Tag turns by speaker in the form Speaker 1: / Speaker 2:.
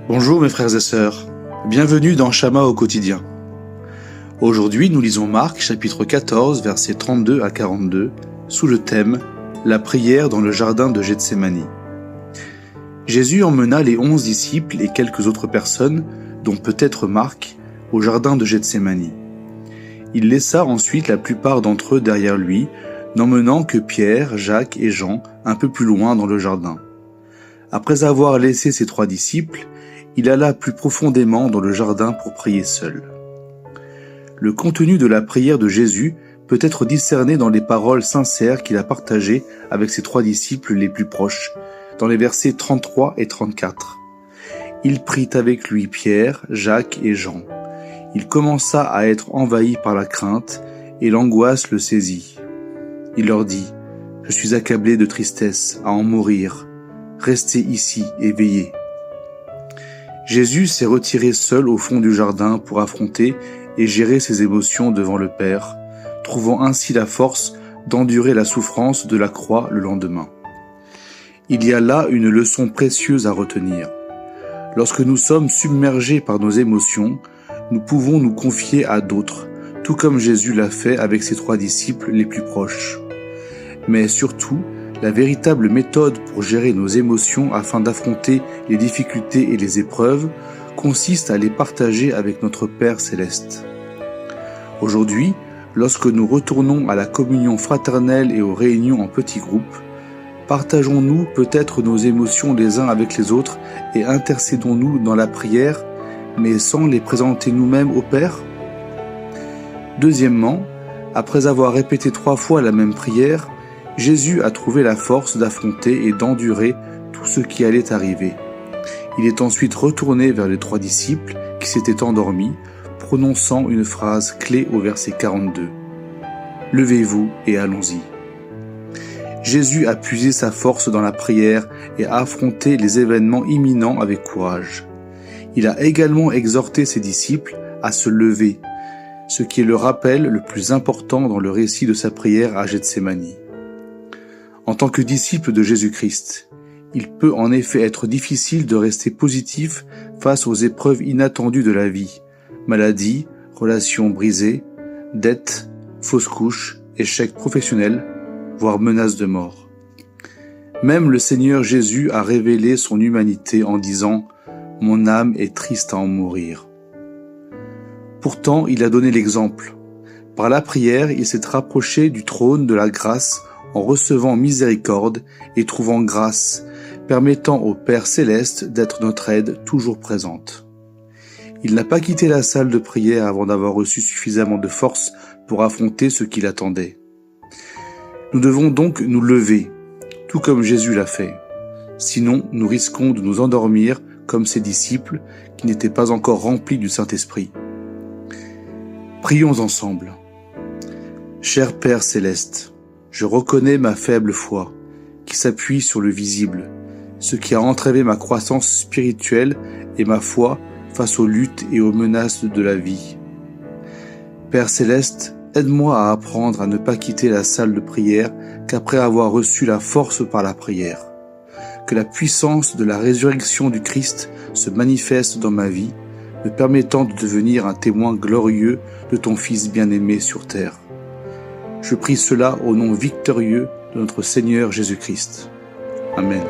Speaker 1: Bonjour mes frères et sœurs, bienvenue dans Shama au quotidien. Aujourd'hui nous lisons Marc chapitre 14 versets 32 à 42 sous le thème « La prière dans le jardin de Gethsémani ». Jésus emmena les 11 disciples et quelques autres personnes, dont peut-être Marc, au jardin de Gethsémani. Il laissa ensuite la plupart d'entre eux derrière lui, n'emmenant que Pierre, Jacques et Jean un peu plus loin dans le jardin. Après avoir laissé ses 3 disciples, il alla plus profondément dans le jardin pour prier seul. Le contenu de la prière de Jésus peut être discerné dans les paroles sincères qu'il a partagées avec ses 3 disciples les plus proches, dans les versets 33 et 34. Il prit avec lui Pierre, Jacques et Jean. Il commença à être envahi par la crainte et l'angoisse le saisit. Il leur dit : « Je suis accablé de tristesse, à en mourir. Restez ici et veillez. » Jésus s'est retiré seul au fond du jardin pour affronter et gérer ses émotions devant le Père, trouvant ainsi la force d'endurer la souffrance de la croix le lendemain. Il y a là une leçon précieuse à retenir. Lorsque nous sommes submergés par nos émotions, nous pouvons nous confier à d'autres, tout comme Jésus l'a fait avec ses 3 disciples les plus proches. Mais surtout, la véritable méthode pour gérer nos émotions afin d'affronter les difficultés et les épreuves consiste à les partager avec notre Père céleste. Aujourd'hui, lorsque nous retournons à la communion fraternelle et aux réunions en petits groupes, partageons-nous peut-être nos émotions les uns avec les autres et intercédons-nous dans la prière, mais sans les présenter nous-mêmes au Père ? Deuxièmement, après avoir répété 3 fois la même prière, Jésus a trouvé la force d'affronter et d'endurer tout ce qui allait arriver. Il est ensuite retourné vers les 3 disciples qui s'étaient endormis, prononçant une phrase clé au verset 42. « Levez-vous et allons-y ». Jésus a puisé sa force dans la prière et a affronté les événements imminents avec courage. Il a également exhorté ses disciples à se lever, ce qui est le rappel le plus important dans le récit de sa prière à Gethsémani. En tant que disciple de Jésus-Christ, il peut en effet être difficile de rester positif face aux épreuves inattendues de la vie, maladies, relations brisées, dettes, fausses couches, échecs professionnels, voire menaces de mort. Même le Seigneur Jésus a révélé son humanité en disant « Mon âme est triste à en mourir ». Pourtant, il a donné l'exemple. Par la prière, il s'est rapproché du trône de la grâce en recevant miséricorde et trouvant grâce, permettant au Père céleste d'être notre aide toujours présente. Il n'a pas quitté la salle de prière avant d'avoir reçu suffisamment de force pour affronter ce qui l'attendait. Nous devons donc nous lever, tout comme Jésus l'a fait. Sinon, nous risquons de nous endormir comme ses disciples qui n'étaient pas encore remplis du Saint-Esprit. Prions ensemble. Cher Père céleste, je reconnais ma faible foi, qui s'appuie sur le visible, ce qui a entravé ma croissance spirituelle et ma foi face aux luttes et aux menaces de la vie. Père céleste, aide-moi à apprendre à ne pas quitter la salle de prière qu'après avoir reçu la force par la prière. Que la puissance de la résurrection du Christ se manifeste dans ma vie, me permettant de devenir un témoin glorieux de ton Fils bien-aimé sur terre. Je prie cela au nom victorieux de notre Seigneur Jésus-Christ. Amen.